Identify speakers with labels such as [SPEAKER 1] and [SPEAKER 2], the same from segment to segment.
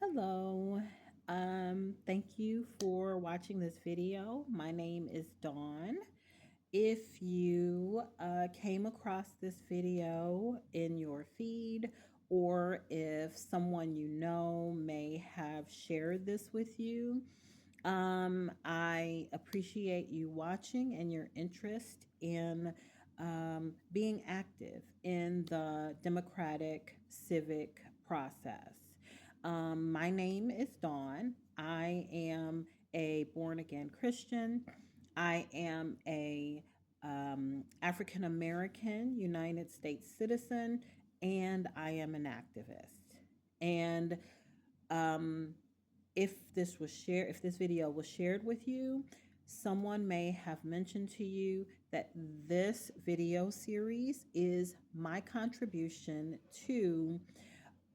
[SPEAKER 1] Hello. Thank you for watching this video. My name is Dawn. If you came across this video in your feed, or if someone you know may have shared this with you, I appreciate you watching and your interest in being active in the democratic civic process. My name is Dawn. I am a born again Christian. I am a African American United States citizen, and I am an activist. And um, if this video was shared with you, someone may have mentioned to you that this video series is my contribution to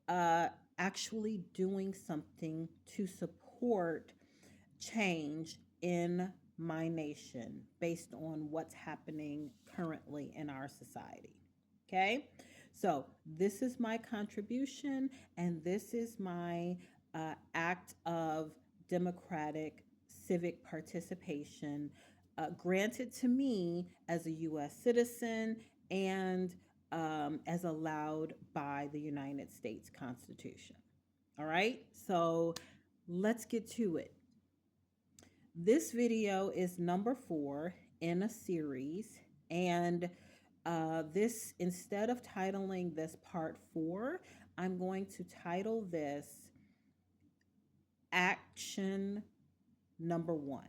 [SPEAKER 1] uh, actually doing something to support change in my nation based on what's happening currently in our society. Okay, so this is my contribution, and this is my act of democratic civic participation granted to me as a U.S. citizen and as allowed by the United States Constitution. All right, so let's get to it. This video is number 4 in a series, and this, instead of titling this part 4, I'm going to title this Action Number 1.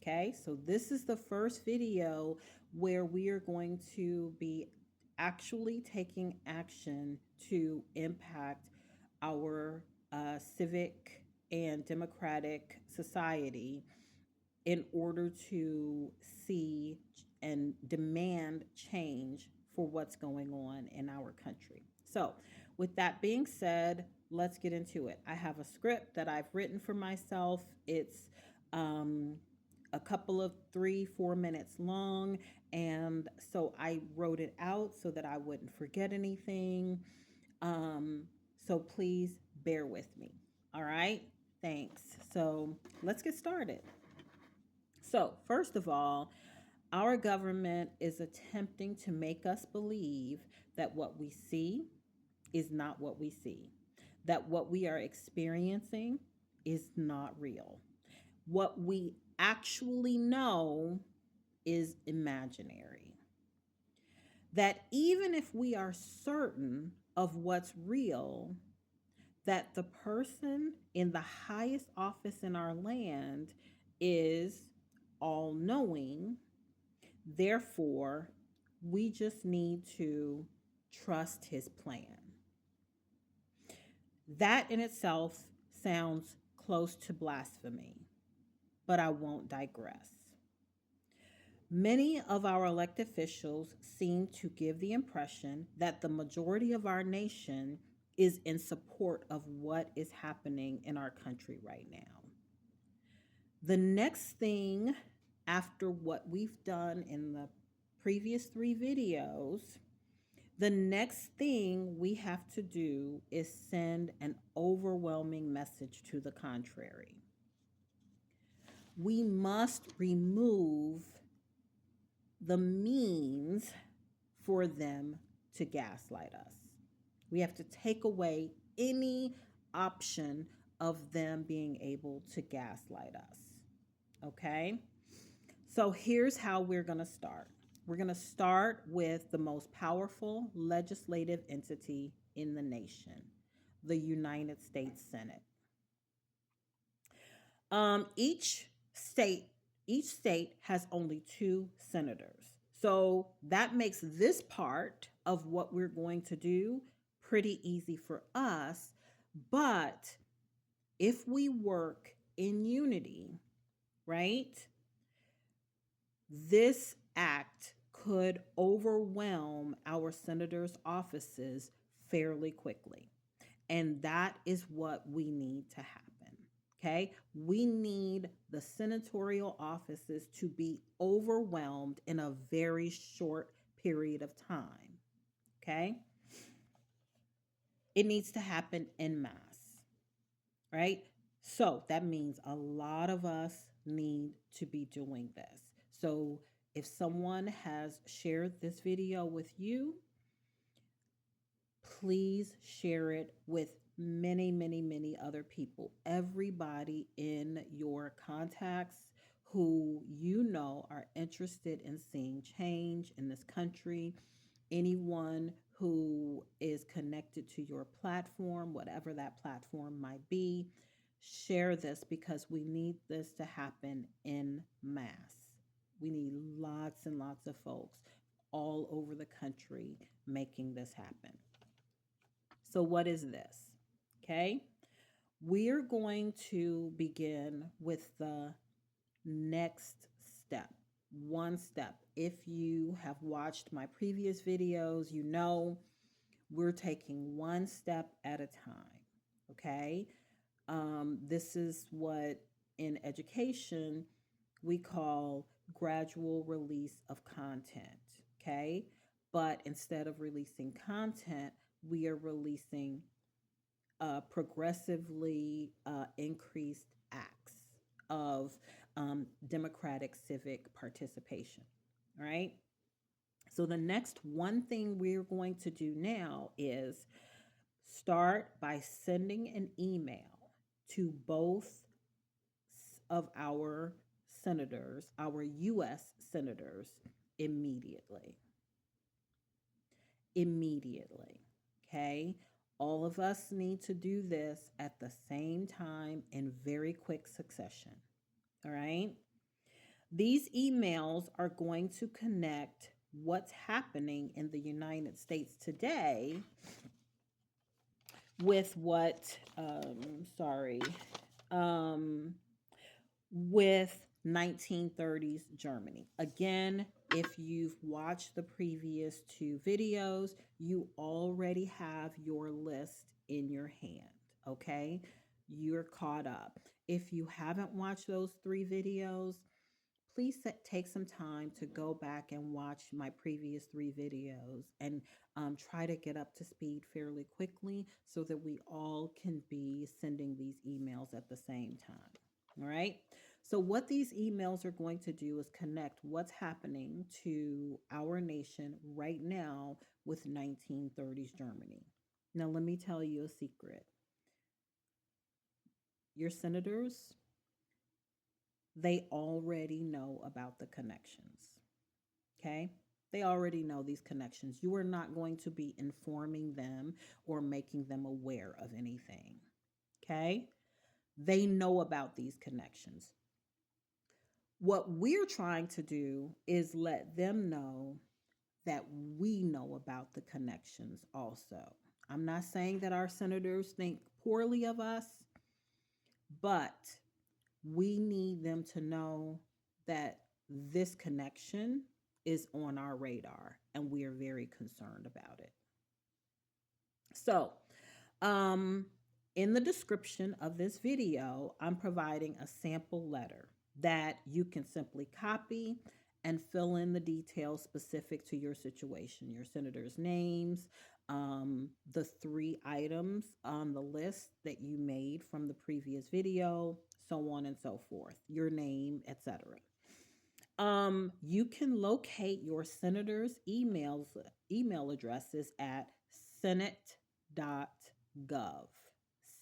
[SPEAKER 1] Okay, so this is the first video where we are going to be actually taking action to impact our civic and democratic society in order to see and demand change for what's going on in our country. So, with that being said, let's get into it. I have a script that I've written for myself. It's a couple of 3-4 minutes long, and so I wrote it out so that I wouldn't forget anything. So please bear with me. All right, thanks. So let's get started. So, first of all, our government is attempting to make us believe that what we see is not what we see, that what we are experiencing is not real. What we actually know is imaginary. That even if we are certain of what's real, that the person in the highest office in our land is all knowing. Therefore, we just need to trust his plan. That in itself sounds close to blasphemy, but I won't digress. Many of our elected officials seem to give the impression that the majority of our nation is in support of what is happening in our country right now. The next thing after what we've done in the previous 3 videos, the next thing we have to do is send an overwhelming message to the contrary. We must remove the means for them to gaslight us. We have to take away any option of them being able to gaslight us. Okay? So here's how we're going to start. We're going to start with the most powerful legislative entity in the nation, the United States Senate. Each state has only 2 senators. So that makes this part of what we're going to do pretty easy for us. But if we work in unity, right, this act could overwhelm our senators' offices fairly quickly. And that is what we need to happen. Okay, we need the senatorial offices to be overwhelmed in a very short period of time. Okay, it needs to happen en masse. right? So that means a lot of us need to be doing this. So if someone has shared this video with you, please share it with many, many, many other people. Everybody in your contacts who you know are interested in seeing change in this country, anyone who is connected to your platform, whatever that platform might be, share this because we need this to happen in mass. We need lots and lots of folks all over the country making this happen. So, what is this? Okay. We're going to begin with the next step. One step. If you have watched my previous videos, you know we're taking one step at a time. Okay. This is what in education we call gradual release of content. Okay. But instead of releasing content, we are releasing progressively increased acts of democratic civic participation. All right. So, the next one thing we're going to do now is start by sending an email to both of our senators, our U.S. senators, immediately. Immediately. Okay. All of us need to do this at the same time in very quick succession. All right. These emails are going to connect what's happening in the United States today with um, with 1930s Germany. Again, if you've watched the previous two videos, you already have your list in your hand, okay? You're caught up. If you haven't watched those three videos, please take some time to go back and watch my previous three videos and try to get up to speed fairly quickly so that we all can be sending these emails at the same time. All right. So, what these emails are going to do is connect what's happening to our nation right now with 1930s Germany. Now, let me tell you a secret. Your senators, they already know about the connections. Okay? They already know these connections. You are not going to be informing them or making them aware of anything. Okay? They know about these connections. What we're trying to do is let them know that we know about the connections also. I'm not saying that our senators think poorly of us, but we need them to know that this connection is on our radar and we are very concerned about it. So, um, in the description of this video, I'm providing a sample letter that you can simply copy and fill in the details specific to your situation, your senator's names, the three items on the list that you made from the previous video, so on and so forth, your name, etc. You can locate your senator's email addresses at senate.gov.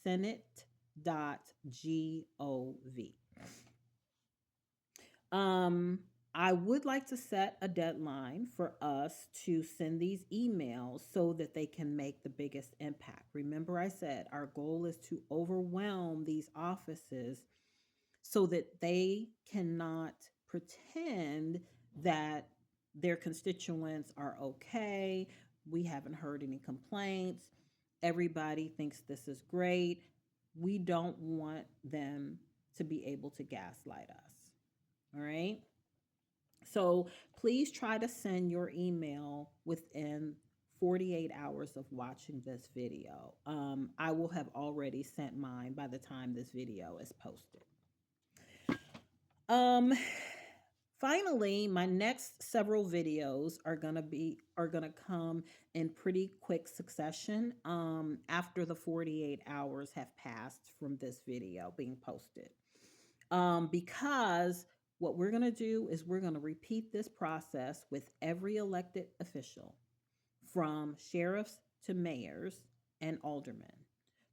[SPEAKER 1] Senate.gov. Um, I would like to set a deadline for us to send these emails so that they can make the biggest impact. Remember, I said our goal is to overwhelm these offices so that they cannot pretend that their constituents are okay. We haven't heard any complaints. Everybody thinks this is great. We don't want them to be able to gaslight us. All right. So please try to send your email within 48 hours of watching this video. I will have already sent mine by the time this video is posted. Um, Finally, my next several videos are gonna come in pretty quick succession after the 48 hours have passed from this video being posted. Because what we're gonna do is we're gonna repeat this process with every elected official, from sheriffs to mayors and aldermen,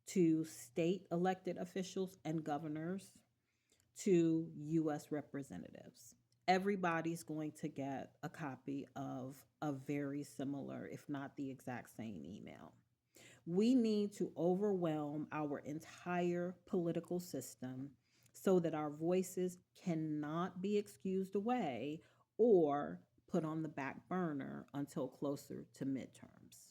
[SPEAKER 1] to state elected officials and governors, to US representatives. Everybody's going to get a copy of a very similar, if not the exact same email. We need to overwhelm our entire political system so that our voices cannot be excused away or put on the back burner until closer to midterms.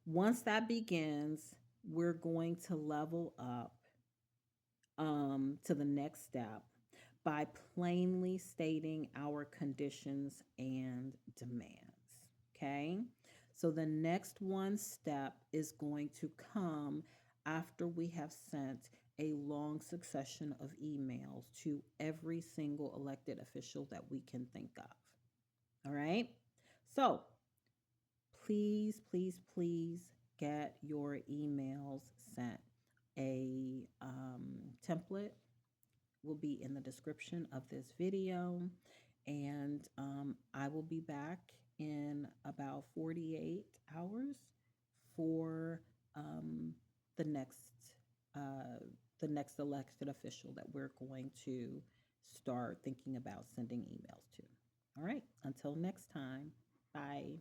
[SPEAKER 1] Once that begins, we're going to level up to the next step by plainly stating our conditions and demands. Okay. So the next one step is going to come after we have sent a long succession of emails to every single elected official that we can think of. All right. So please, please, please get your emails sent. A template will be in the description of this video. And I will be back in about 48 hours for um, the next uh, the next elected official that we're going to start thinking about sending emails to. All right, until next time, bye.